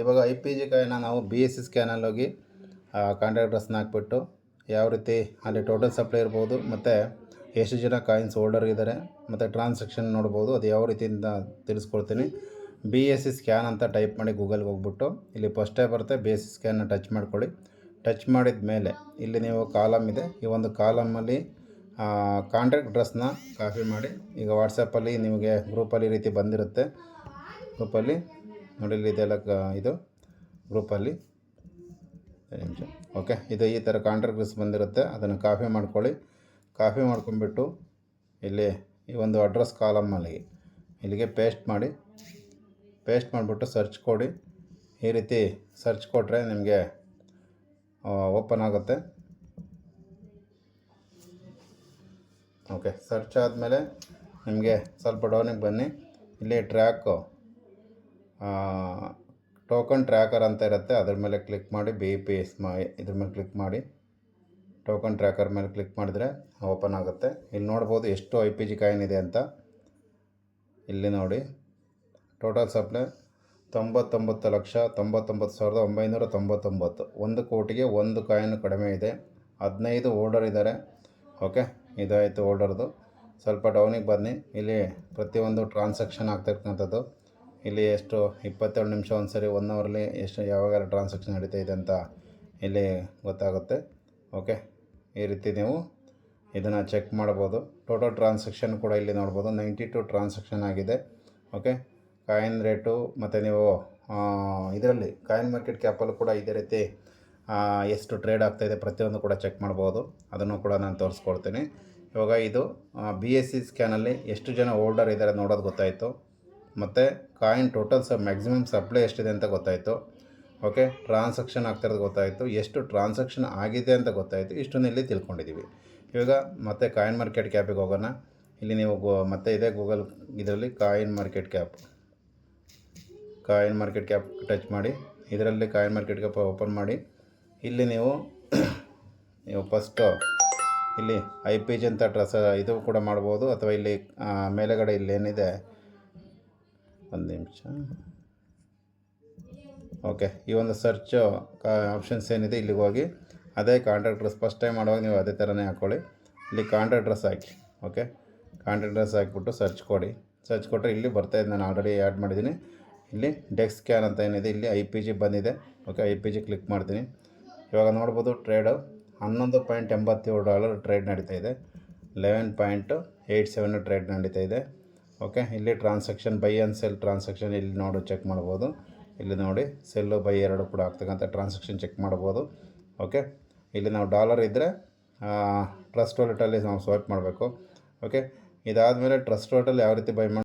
ಇವಾಗ I P G ಕಾಯಿನ ನಾವು ಬಿ ಎಸ್ ಸಿ ಸ್ಕ್ಯಾನಲ್ಲಿ ಹೋಗಿ ಕಾಂಟ್ಯಾಕ್ಟ್ ಅಡ್ರೆಸ್ನ ಹಾಕ್ಬಿಟ್ಟು ಯಾವ ರೀತಿ ಅಲ್ಲಿ ಟೋಟಲ್ ಸಪ್ಲೈ ಇರ್ಬೋದು ಮತ್ತು ಎಷ್ಟು ಜನ ಕಾಯಿನ್ಸ್ ಹೋಲ್ಡರ್ ಇದ್ದಾರೆ ಮತ್ತು ಟ್ರಾನ್ಸಾಕ್ಷನ್ ನೋಡ್ಬೋದು. ಅದು ಯಾವ ರೀತಿಯಿಂದ ತಿಳಿಸ್ಕೊಡ್ತೀನಿ. ಬಿ ಎಸ್ ಸಿ ಸ್ಕ್ಯಾನ್ ಅಂತ ಟೈಪ್ ಮಾಡಿ ಗೂಗಲ್ಗೆ ಹೋಗ್ಬಿಟ್ಟು ಇಲ್ಲಿ ಫಸ್ಟೇ ಬರುತ್ತೆ ಬಿ ಎಸ್ ಸಿ ಸ್ಕ್ಯಾನ್ನ ಟಚ್ ಮಾಡ್ಕೊಳ್ಳಿ. ಟಚ್ ಮಾಡಿದ ಮೇಲೆ ಇಲ್ಲಿ ನೀವು ಕಾಲಮ್ ಇದೆ, ಈ ಒಂದು ಕಾಲಮಲ್ಲಿ ಕಾಂಟ್ಯಾಕ್ಟ್ ಅಡ್ರೆಸ್ನ ಕಾಪಿ ಮಾಡಿ ಈಗ ವಾಟ್ಸಪ್ಪಲ್ಲಿ ನಿಮಗೆ ಗ್ರೂಪಲ್ಲಿ ಈ ರೀತಿ ಬಂದಿರುತ್ತೆ. ಗ್ರೂಪಲ್ಲಿ ನೋಡಿ ಇದೆಲ್ಲ ಇದು ಗ್ರೂಪಲ್ಲಿ ಓಕೆ, ಇದು ಈ ಥರ ಕಾಂಟ್ಯಾಕ್ಟ್ ಅಡ್ರೆಸ್ ಬಂದಿರುತ್ತೆ. ಅದನ್ನು ಕಾಪಿ ಮಾಡ್ಕೊಳ್ಳಿ. ಕಾಪಿ ಮಾಡ್ಕೊಂಡ್ಬಿಟ್ಟು ಇಲ್ಲಿ ಈ ಒಂದು ಅಡ್ರೆಸ್ ಕಾಲಮಲ್ಲಿ ಇಲ್ಲಿಗೆ ಪೇಸ್ಟ್ ಮಾಡಿ. ಪೇಸ್ಟ್ ಮಾಡಿಬಿಟ್ಟು ಸರ್ಚ್ ಕೊಡಿ. ಈ ರೀತಿ ಸರ್ಚ್ ಕೊಟ್ಟರೆ ನಿಮಗೆ ಓಪನ್ ಆಗುತ್ತೆ. ಓಕೆ, ಸರ್ಚ್ ಆದಮೇಲೆ ನಿಮಗೆ ಸ್ವಲ್ಪ ಡೌನಿಗೆ ಬನ್ನಿ. ಇಲ್ಲಿ ಟೋಕನ್ ಟ್ರ್ಯಾಕರ್ ಅಂತ ಇರುತ್ತೆ, ಅದ್ರ ಮೇಲೆ ಕ್ಲಿಕ್ ಮಾಡಿ. BPS ಇದ್ರ ಮೇಲೆ ಕ್ಲಿಕ್ ಮಾಡಿ. ಟೋಕನ್ ಟ್ರ್ಯಾಕರ್ ಮೇಲೆ ಕ್ಲಿಕ್ ಮಾಡಿದರೆ ಓಪನ್ ಆಗುತ್ತೆ. ಇಲ್ಲಿ ನೋಡ್ಬೋದು ಎಷ್ಟು IPG ಕಾಯಿನ್ ಇದೆ ಅಂತ. ಇಲ್ಲಿ ನೋಡಿ ಟೋಟಲ್ ಸಪ್ಲೈ 99,99,999. 1 ಕೋಟಿಗೆ 1 ಕಾಯಿನ್ ಕಡಿಮೆ ಇದೆ. 15 ಹೋಲ್ಡರ್ ಇದ್ದಾರೆ. ಓಕೆ, ಇದಾಯಿತು ಹೋಲ್ಡರ್ದು. ಸ್ವಲ್ಪ ಡೌನಿಗೆ ಬನ್ನಿ. ಇಲ್ಲಿ ಪ್ರತಿಯೊಂದು ಟ್ರಾನ್ಸಾಕ್ಷನ್ ಆಗ್ತಾಯಿರ್ತಕ್ಕಂಥದ್ದು. ಇಲ್ಲಿ ಎಷ್ಟು 22 ನಿಮಿಷ ಒಂದು ಸರಿ 1 ಅವರಲ್ಲಿ ಎಷ್ಟು ಯಾವಾಗ ಟ್ರಾನ್ಸಾಕ್ಷನ್ ನಡೀತಾ ಇದೆ ಅಂತ ಇಲ್ಲಿ ಗೊತ್ತಾಗುತ್ತೆ. ಓಕೆ, ಈ ರೀತಿ ನೀವು ಇದನ್ನು ಚೆಕ್ ಮಾಡ್ಬೋದು. ಟೋಟಲ್ ಟ್ರಾನ್ಸಾಕ್ಷನ್ ಕೂಡ ಇಲ್ಲಿ ನೋಡ್ಬೋದು. 92 ಟ್ರಾನ್ಸಾಕ್ಷನ್ ಆಗಿದೆ. ಓಕೆ, ಕಾಯಿನ್ ರೇಟು ಮತ್ತು ನೀವು ಇದರಲ್ಲಿ ಕಾಯಿನ್ ಮಾರ್ಕೆಟ್ ಕ್ಯಾಪಲ್ಲೂ ಕೂಡ ಇದೇ ರೀತಿ ಎಷ್ಟು ಟ್ರೇಡ್ ಆಗ್ತಾಯಿದೆ ಪ್ರತಿಯೊಂದು ಕೂಡ ಚೆಕ್ ಮಾಡ್ಬೋದು. ಅದನ್ನು ಕೂಡ ನಾನು ತೋರಿಸ್ಕೊಡ್ತೀನಿ. ಇವಾಗ ಇದು BSC ಸ್ಕ್ಯಾನಲ್ಲಿ ಎಷ್ಟು ಜನ ಹೋಲ್ಡರ್ ಇದ್ದಾರೆ ನೋಡೋದು ಗೊತ್ತಾಯಿತು. ಮತ್ತು ಕಾಯಿನ್ ಟೋಟಲ್ ಮ್ಯಾಕ್ಸಿಮಮ್ ಸಪ್ಲೈ ಎಷ್ಟಿದೆ ಅಂತ ಗೊತ್ತಾಯಿತು. ಓಕೆ, ಟ್ರಾನ್ಸಾಕ್ಷನ್ ಆಗ್ತಿರೋದು ಗೊತ್ತಾಯಿತು. ಎಷ್ಟು ಟ್ರಾನ್ಸಾಕ್ಷನ್ ಆಗಿದೆ ಅಂತ ಗೊತ್ತಾಯಿತು. ಇಷ್ಟನ್ನು ಇಲ್ಲಿ ತಿಳ್ಕೊಂಡಿದ್ದೀವಿ. ಇವಾಗ ಮತ್ತೆ ಕಾಯಿನ್ ಮಾರ್ಕೆಟ್ ಕ್ಯಾಪಿಗೆ ಹೋಗೋಣ. ಇಲ್ಲಿ ನೀವು ಮತ್ತೆ ಇದೆ ಗೂಗಲ್ ಇದರಲ್ಲಿ ಕಾಯಿನ್ ಮಾರ್ಕೆಟ್ ಕ್ಯಾಪ್ ಟಚ್ ಮಾಡಿ. ಇದರಲ್ಲಿ ಕಾಯಿನ್ ಮಾರ್ಕೆಟ್ ಕ್ಯಾಪ್ ಓಪನ್ ಮಾಡಿ. ಇಲ್ಲಿ ನೀವು ಫಸ್ಟು ಇಲ್ಲಿ IPG ಅಂತ ಇದು ಕೂಡ ಮಾಡ್ಬೋದು, ಅಥವಾ ಇಲ್ಲಿ ಮೇಲೆಗಡೆ ಇಲ್ಲಿ ಏನಿದೆ ಒಂದು ನಿಮಿಷ. ಓಕೆ, ಈ ಒಂದು ಸರ್ಚ್ ಆಪ್ಷನ್ಸ್ ಏನಿದೆ ಇಲ್ಲಿಗೆ ಹೋಗಿ ಅದೇ ಕಾಂಟ್ಯಾಕ್ಟ್ ಅಡ್ರೆಸ್ ಫಸ್ಟ್ ಟೈಮ್ ಮಾಡುವಾಗ ನೀವು ಅದೇ ಥರನೇ ಹಾಕ್ಕೊಳ್ಳಿ. ಇಲ್ಲಿ ಕಾಂಟ್ಯಾಕ್ಟ್ ಅಡ್ರೆಸ್ ಹಾಕಿ. ಓಕೆ, ಕಾಂಟ್ಯಾಕ್ಟ್ ಅಡ್ರೆಸ್ ಹಾಕಿಬಿಟ್ಟು ಸರ್ಚ್ ಕೊಡಿ. ಸರ್ಚ್ ಕೊಟ್ಟರೆ ಇಲ್ಲಿ ಬರ್ತಾಯಿದೆ. ನಾನು ಆಲ್ರೆಡಿ ಆ್ಯಡ್ ಮಾಡಿದ್ದೀನಿ. ಇಲ್ಲಿ ಡೆಕ್ಸ್ ಸ್ಕ್ಯಾನ್ ಅಂತ ಏನಿದೆ ಇಲ್ಲಿ IPG ಬಂದಿದೆ. ಓಕೆ, IPG ಕ್ಲಿಕ್ ಮಾಡ್ತೀನಿ. ಇವಾಗ ನೋಡ್ಬೋದು ಟ್ರೇಡು $11.87 ಟ್ರೇಡ್ ನಡೀತಾ ಇದೆ. 11.87 ಟ್ರೇಡ್ ನಡೀತಾ ಇದೆ. ಓಕೆ, ಇಲ್ಲಿ transaction by and sell transaction ಇಲ್ಲಿ ನೋಡಿ ಚೆಕ್ ಮಾಡ್ಬೋದು. ಇಲ್ಲಿ ನೋಡಿ ಸೆಲ್ಲು ಬೈ ಎರಡು ಕೂಡ ಆಗ್ತಕ್ಕಂಥ ಟ್ರಾನ್ಸಾಕ್ಷನ್ ಚೆಕ್ ಮಾಡ್ಬೋದು. ಓಕೆ, ಇಲ್ಲಿ ನಾವು ಡಾಲರ್ ಇದ್ದರೆ ಟ್ರಸ್ಟ್ ವಾಲೆಟಲ್ಲಿ ನಾವು ಸ್ವೈಪ್ ಮಾಡಬೇಕು. ಓಕೆ, ಇದಾದಮೇಲೆ ಟ್ರಸ್ಟ್ ವಾಲೆಟಲ್ಲಿ ಯಾವ ರೀತಿ ಬೈ ಮಾಡಿ